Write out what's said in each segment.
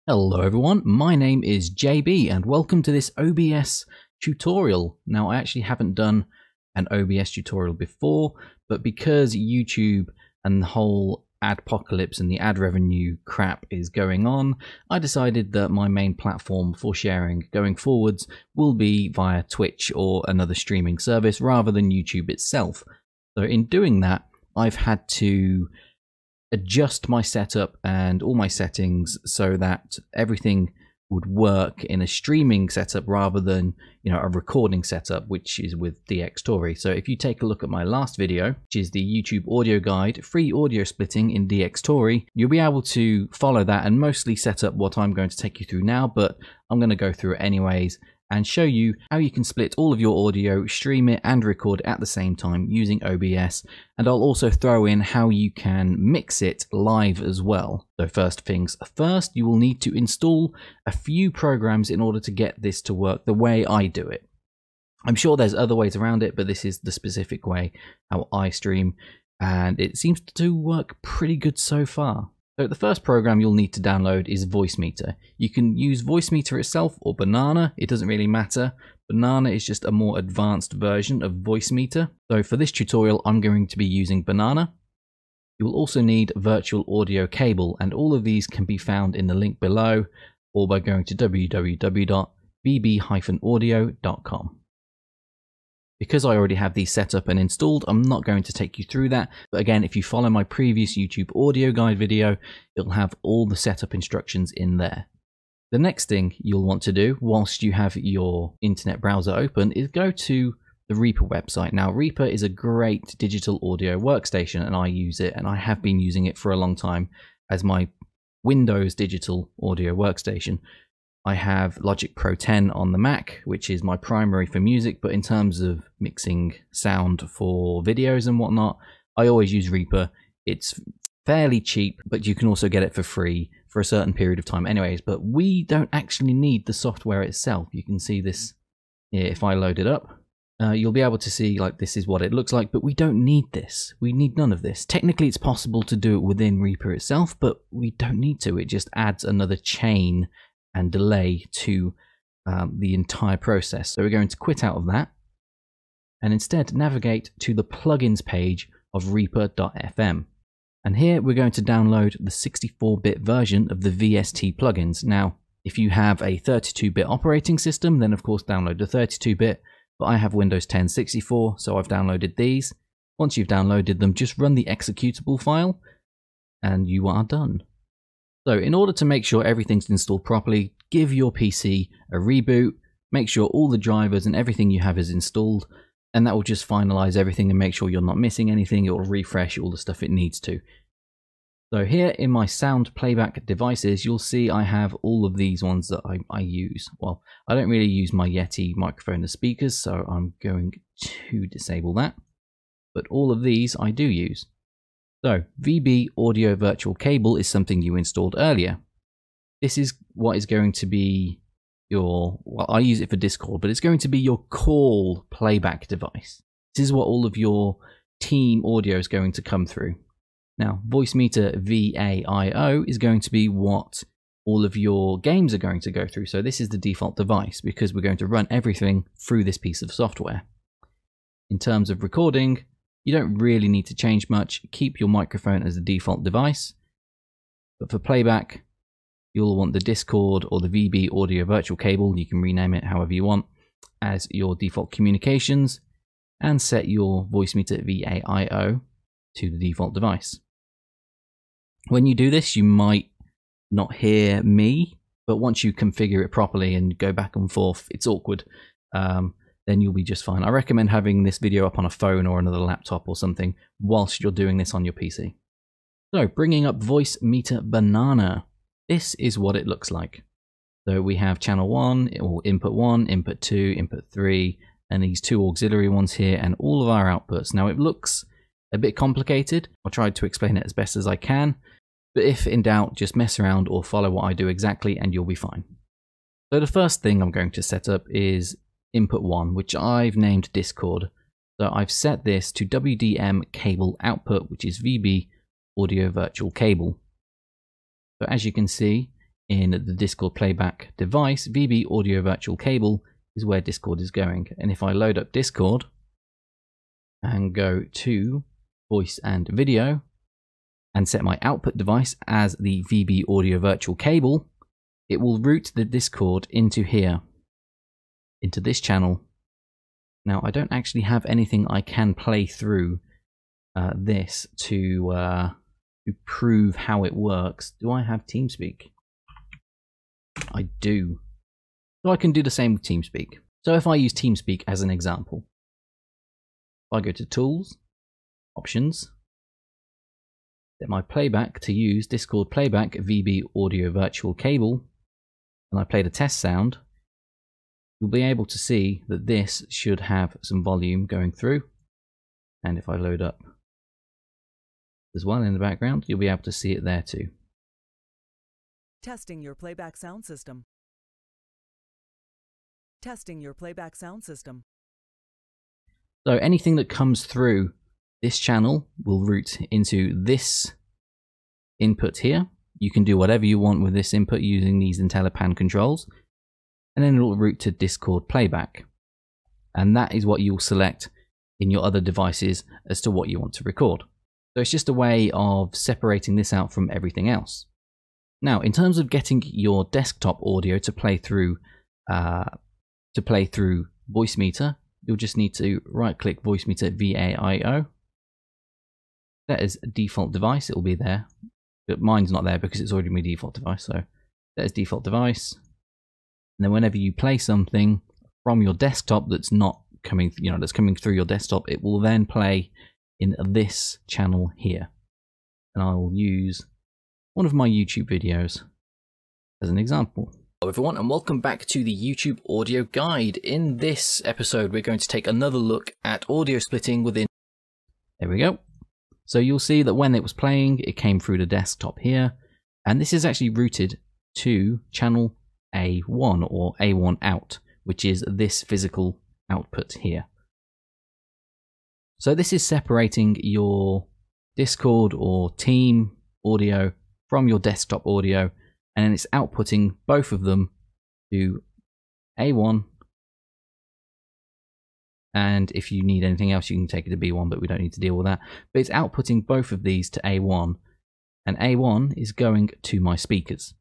Hello everyone, my name is JB and welcome to this OBS tutorial. Now I actually haven't done an OBS tutorial before, but because YouTube and the whole adpocalypse and the ad revenue crap is going on, I decided that my main platform for sharing going forwards will be via Twitch or another streaming service rather than YouTube itself. So in doing that, I've had to adjust my setup and all my settings so that everything would work in a streaming setup rather than, a recording setup, which is with DxTory. So if you take a look at my last video, which is the YouTube audio guide, free audio splitting in DxTory, you'll be able to follow that and mostly set up what I'm going to take you through now, but I'm going to go through it anyways and show you how you can split all of your audio, stream it and record at the same time using OBS, and I'll also throw in how you can mix it live as well. So first things first, you will need to install a few programs in order to get this to work the way I do it. I'm sure there's other ways around it, but this is the specific way how I stream, and it seems to work pretty good so far. So the first program you'll need to download is Voicemeeter. You can use Voicemeeter itself or Banana, it doesn't really matter. Banana is just a more advanced version of Voicemeeter. So for this tutorial, I'm going to be using Banana. You will also need virtual audio cable, and all of these can be found in the link below or by going to www.bb-audio.com. Because I already have these set up and installed, I'm not going to take you through that. But again, if you follow my previous YouTube audio guide video, it'll have all the setup instructions in there. The next thing you'll want to do whilst you have your internet browser open is go to the Reaper website. Now, Reaper is a great digital audio workstation and I use it, and I have been using it for a long time as my Windows digital audio workstation. I have Logic Pro 10 on the Mac, which is my primary for music, but in terms of mixing sound for videos and whatnot, I always use Reaper. It's fairly cheap, but you can also get it for free for a certain period of time anyways, but we don't actually need the software itself. You can see this here if I load it up. You'll be able to see like this is what it looks like, but we don't need this. We need none of this. Technically, it's possible to do it within Reaper itself, but we don't need to. It just adds another chain and delay to the entire process. So we're going to quit out of that and instead navigate to the plugins page of Reaper.fm. And here we're going to download the 64-bit version of the VST plugins. Now, if you have a 32-bit operating system, then of course download the 32-bit, but I have Windows 10 64, so I've downloaded these. Once you've downloaded them, just run the executable file and you are done. So in order to make sure everything's installed properly, give your PC a reboot, make sure all the drivers and everything you have is installed, and that will just finalize everything and make sure you're not missing anything. It will refresh all the stuff it needs to. So here in my sound playback devices, you'll see I have all of these ones that I use. Well, I don't really use my Yeti microphone as speakers, so I'm going to disable that. But all of these I do use. So, VB Audio Virtual Cable is something you installed earlier. This is what is going to be your, well, I use it for Discord, but it's going to be your call playback device. This is what all of your team audio is going to come through. Now, Voicemeeter VAIO is going to be what all of your games are going to go through. So this is the default device because we're going to run everything through this piece of software. In terms of recording, you don't really need to change much. Keep your microphone as the default device. But for playback, you'll want the Discord or the VB Audio Virtual Cable, you can rename it however you want, as your default communications, and set your Voicemeeter VAIO to the default device. When you do this, you might not hear me, but once you configure it properly and go back and forth, it's awkward. Then you'll be just fine. I recommend having this video up on a phone or another laptop or something whilst you're doing this on your PC. So bringing up Voicemeeter Banana. This is what it looks like. So we have channel 1 or input 2, input 3, and these two auxiliary ones here and all of our outputs. Now it looks a bit complicated. I'll try to explain it as best as I can, but if in doubt, just mess around or follow what I do exactly and you'll be fine. So the first thing I'm going to set up is input 1, which I've named Discord. So I've set this to WDM cable output, which is VB Audio Virtual Cable. So as you can see, in the Discord playback device, VB audio virtual cable is where Discord is going. And if I load up Discord and go to voice and video and set my output device as the VB audio virtual cable, it will route the Discord into here, into this channel. Now I don't actually have anything I can play through this to prove how it works. Do I have TeamSpeak? I do. So I can do the same with TeamSpeak. So if I use TeamSpeak as an example, if I go to Tools, Options, set my playback to use Discord playback VB audio virtual cable, and I play the test sound, you'll be able to see that this should have some volume going through. And if I load up as well in the background, you'll be able to see it there too. Testing your playback sound system. Testing your playback sound system. So anything that comes through this channel will route into this input here. You can do whatever you want with this input using these IntelliPan controls, and then it will route to Discord playback. And that is what you'll select in your other devices as to what you want to record. So it's just a way of separating this out from everything else. Now, in terms of getting your desktop audio to play through Voicemeeter, you'll just need to right-click Voicemeeter VAIO. That is a default device. It will be there, but mine's not there because it's already my default device. So that is default device. And then whenever you play something from your desktop that's not coming, that's coming through your desktop, it will then play in this channel here. And I will use one of my YouTube videos as an example. Hello everyone, and welcome back to the YouTube audio guide. In this episode, we're going to take another look at audio splitting within. There we go. So you'll see that when it was playing, it came through the desktop here, and this is actually routed to channel A1 or A1 out, which is this physical output here. So this is separating your Discord or team audio from your desktop audio, and then it's outputting both of them to A1. And if you need anything else, you can take it to B1, but we don't need to deal with that. But it's outputting both of these to A1, and A1 is going to my speakers.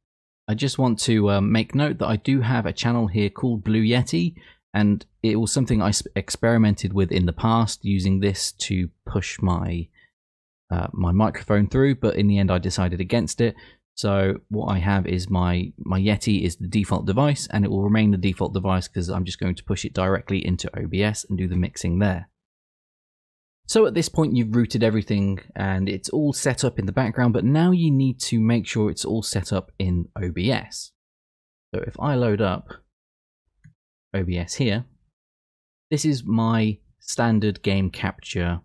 I just want to make note that I do have a channel here called Blue Yeti, and it was something I experimented with in the past, using this to push my my microphone through, but in the end I decided against it. So what I have is my Yeti is the default device, and it will remain the default device because I'm just going to push it directly into OBS and do the mixing there. So at this point you've routed everything and it's all set up in the background, but now you need to make sure it's all set up in OBS. So if I load up OBS here, this is my standard game capture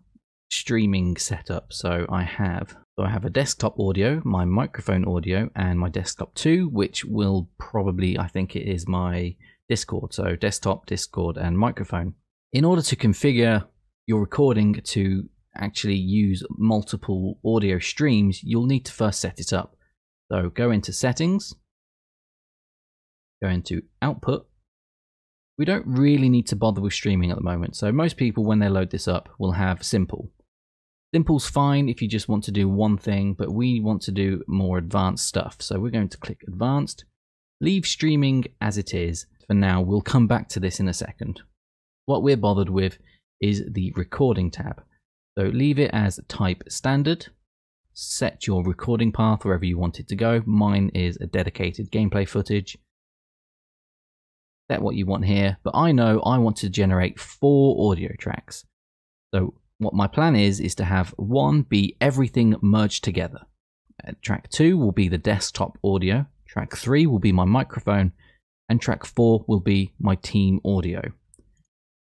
streaming setup. So I have a desktop audio, my microphone audio, and my desktop 2, which will probably, I think it is my Discord. So desktop, Discord, and microphone. In order to configure your recording to actually use multiple audio streams, you'll need to first set it up. So go into settings, go into output. We don't really need to bother with streaming at the moment. So most people, when they load this up, will have simple. Simple's fine if you just want to do one thing, but we want to do more advanced stuff. So we're going to click advanced, leave streaming as it is for now. We'll come back to this in a second. What we're bothered with is the recording tab. So leave it as type standard, set your recording path wherever you want it to go. Mine is a dedicated gameplay footage. Set what you want here, but I know I want to generate 4 audio tracks. So what my plan is to have 1 be everything merged together. Track 2 will be the desktop audio, track 3 will be my microphone, and track 4 will be my team audio.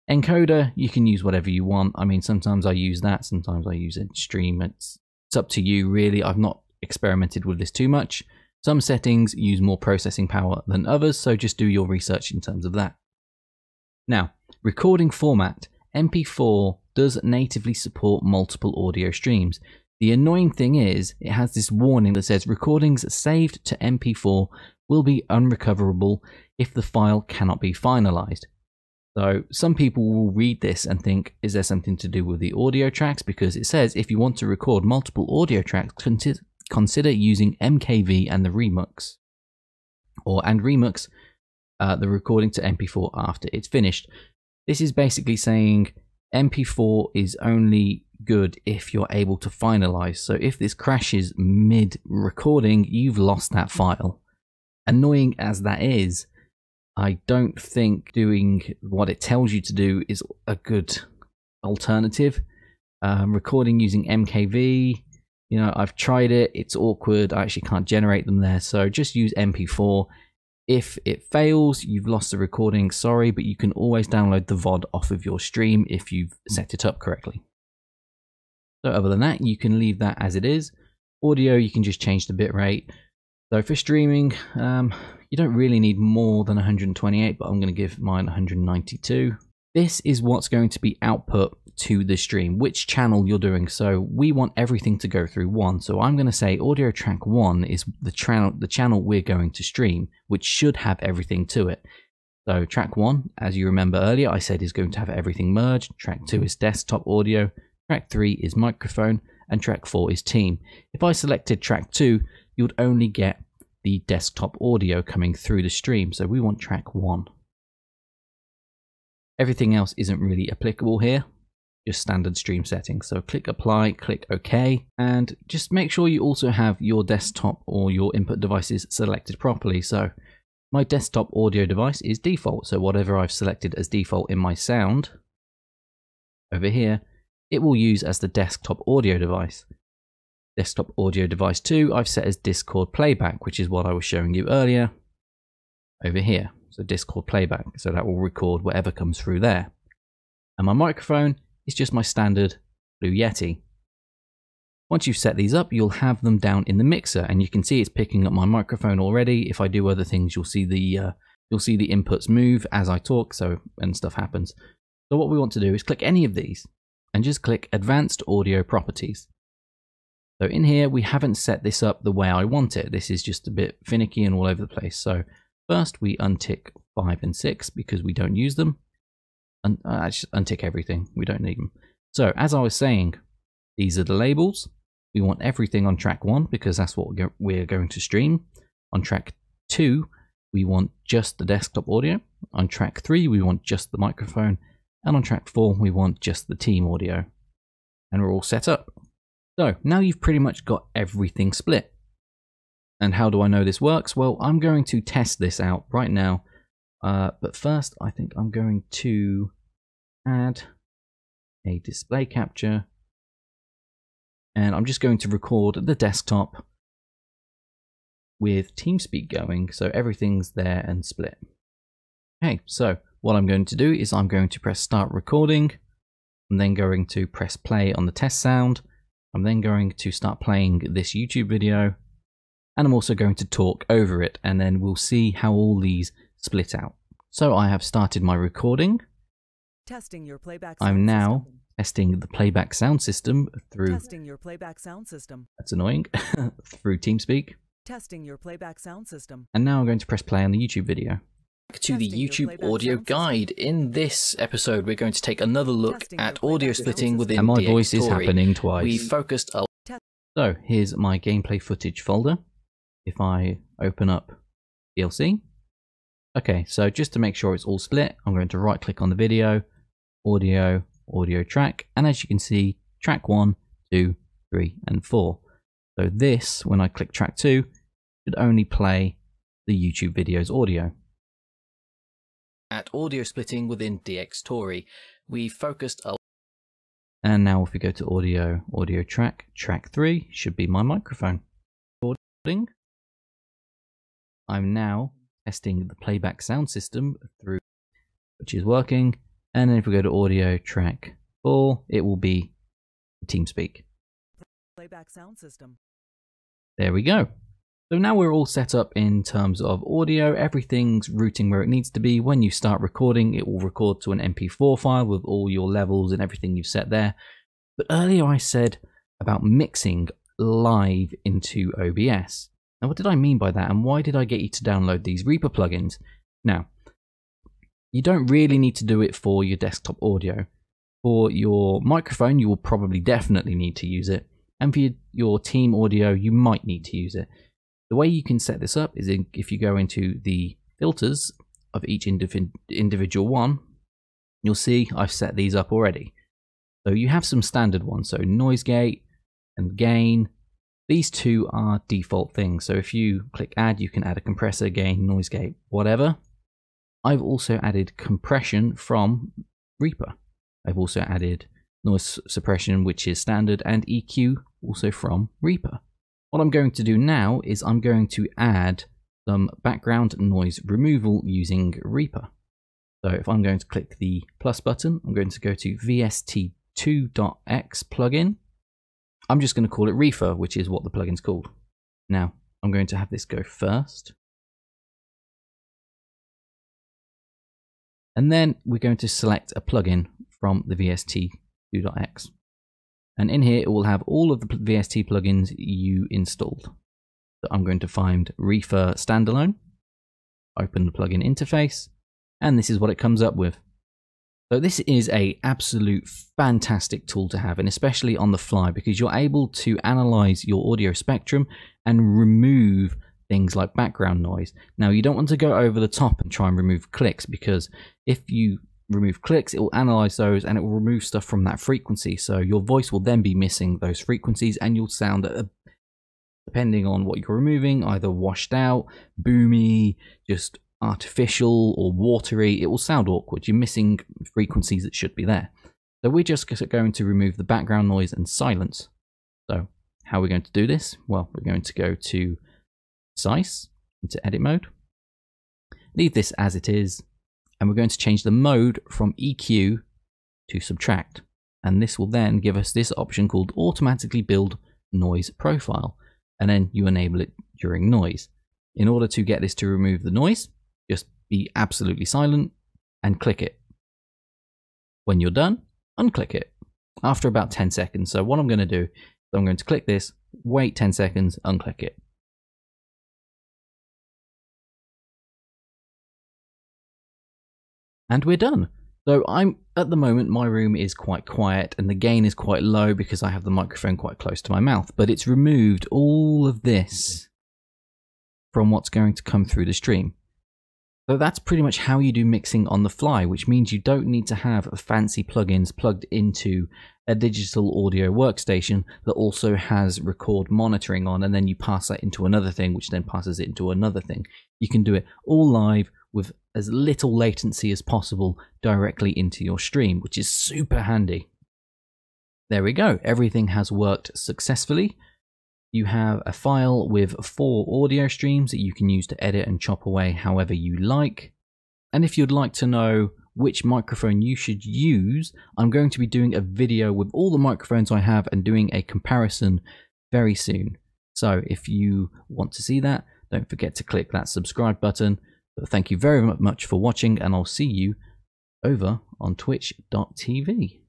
Encoder, you can use whatever you want. I mean, sometimes I use that, sometimes I use Stream. It's up to you really. I've not experimented with this too much. Some settings use more processing power than others, so just do your research in terms of that. Now, recording format. MP4 does natively support multiple audio streams. The annoying thing is, it has this warning that says recordings saved to MP4 will be unrecoverable if the file cannot be finalized. So some people will read this and think, is there something to do with the audio tracks? Because it says if you want to record multiple audio tracks, consider using MKV and the remix. And remix the recording to MP4 after it's finished. This is basically saying MP4 is only good if you're able to finalize. So if this crashes mid-recording, you've lost that file. Annoying as that is, I don't think doing what it tells you to do is a good alternative. Recording using MKV, you know, I've tried it, it's awkward, I actually can't generate them there, so just use MP4. If it fails, you've lost the recording, sorry, but you can always download the VOD off of your stream if you've set it up correctly. So other than that, you can leave that as it is. Audio, you can just change the bitrate. So for streaming, you don't really need more than 128, but I'm going to give mine 192. This is what's going to be output to the stream, which channel you're doing. So we want everything to go through one. So I'm going to say audio track 1 is the channel we're going to stream, which should have everything to it. So track 1, as you remember earlier, I said is going to have everything merged. Track 2 is desktop audio. Track 3 is microphone. And track 4 is team. If I selected track 2, you would only get the desktop audio coming through the stream. So we want track 1. Everything else isn't really applicable here, just standard stream settings. So click apply, click OK, and just make sure you also have your desktop or your input devices selected properly. So my desktop audio device is default. So whatever I've selected as default in my sound over here, it will use as the desktop audio device. Desktop audio device 2 I've set as Discord playback, which is what I was showing you earlier over here. So Discord playback, so that will record whatever comes through there. And my microphone is just my standard Blue Yeti. Once you've set these up, you'll have them down in the mixer, and you can see it's picking up my microphone already. If I do other things, you'll see the inputs move as I talk, and stuff happens. So what we want to do is click any of these and just click Advanced Audio Properties. So in here, we haven't set this up the way I want it. This is just a bit finicky and all over the place. So first we untick 5 and 6 because we don't use them. And just untick everything, we don't need them. So as I was saying, these are the labels. We want everything on track 1 because that's what we're going to stream. On track 2, we want just the desktop audio. On track 3, we want just the microphone. And on track 4, we want just the team audio. And we're all set up. So now you've pretty much got everything split. And how do I know this works? Well, I'm going to test this out right now. But first, I think I'm going to add a display capture. And I'm just going to record the desktop with TeamSpeak going. So everything's there and split. Okay, so what I'm going to do is I'm going to press start recording. I'm then going to press play on the test sound. I'm then going to start playing this YouTube video, and I'm also going to talk over it, and then we'll see how all these split out. So I have started my recording. Testing your playback sound I'm now system. testing the playback sound system through... Testing your playback sound system. That's annoying. Through TeamSpeak. Testing your playback sound system. And now I'm going to press play on the YouTube video. Back to the Testing your YouTube playback audio sound guide. In this episode, we're going to take another look Testing at your audio playback splitting sound within system. And my voice is DxTory. happening twice. We focused a So here's my gameplay footage folder. If I open up DLC. Okay, so just to make sure it's all split, I'm going to right click on the video, audio, audio track, and as you can see, track 1, 2, 3, and 4. So this, when I click track 2, should only play the YouTube video's audio. at audio splitting within DxTory. We focused a And now if we go to audio, audio track, track 3 should be my microphone. Recording. I'm now testing the playback sound system through, which is working. And then if we go to audio track 4, it will be TeamSpeak. Playback sound system. There we go. So now we're all set up in terms of audio. Everything's routing where it needs to be. When you start recording, it will record to an MP4 file with all your levels and everything you've set there. But earlier I said about mixing live into OBS. Now, what did I mean by that, and why did I get you to download these Reaper plugins? Now, you don't really need to do it for your desktop audio. For your microphone, you will probably definitely need to use it, and for your team audio, you might need to use it. The way you can set this up is if you go into the filters of each individual one, you'll see I've set these up already. So you have some standard ones, so noise gate and gain. These two are default things. So if you click add, you can add a compressor, gain, noise gate, whatever. I've also added compression from Reaper. I've also added noise suppression, which is standard, and EQ also from Reaper. What I'm going to do now is I'm going to add some background noise removal using Reaper. So if I'm going to click the plus button, I'm going to go to VST2.x plugin. I'm just going to call it Reaper, which is what the plugin's called. Now, I'm going to have this go first. And then we're going to select a plugin from the VST2.x. And in here, it will have all of the VST plugins you installed. So I'm going to find Reaper standalone, open the plugin interface, and this is what it comes up with. So this is an absolute fantastic tool to have, and especially on the fly, because you're able to analyze your audio spectrum and remove things like background noise. Now, you don't want to go over the top and try and remove clicks, because if you remove clicks, it will analyze those and it will remove stuff from that frequency. So your voice will then be missing those frequencies, and you'll sound, depending on what you're removing, either washed out, boomy, just artificial, or watery. It will sound awkward. You're missing frequencies that should be there. So we're just going to remove the background noise and silence. So how are we going to do this? Well, we're going to go to Size, into edit mode, leave this as it is, and we're going to change the mode from EQ to subtract. And this will then give us this option called automatically build noise profile. And then you enable it during noise. In order to get this to remove the noise, just be absolutely silent and click it. When you're done, unclick it after about 10 seconds. So what I'm going to do is I'm going to click this, wait 10 seconds, unclick it. And we're done. So at the moment, my room is quite quiet and the gain is quite low because I have the microphone quite close to my mouth, but it's removed all of this from what's going to come through the stream. So that's pretty much how you do mixing on the fly, which means you don't need to have fancy plugins plugged into a digital audio workstation that also has record monitoring on, and then you pass that into another thing, which then passes it into another thing. You can do it all live with as little latency as possible directly into your stream, which is super handy. There we go. Everything has worked successfully. You have a file with 4 audio streams that you can use to edit and chop away however you like. And if you'd like to know which microphone you should use, I'm going to be doing a video with all the microphones I have and doing a comparison very soon. So if you want to see that, don't forget to click that subscribe button. But thank you very much for watching, and I'll see you over on twitch.tv.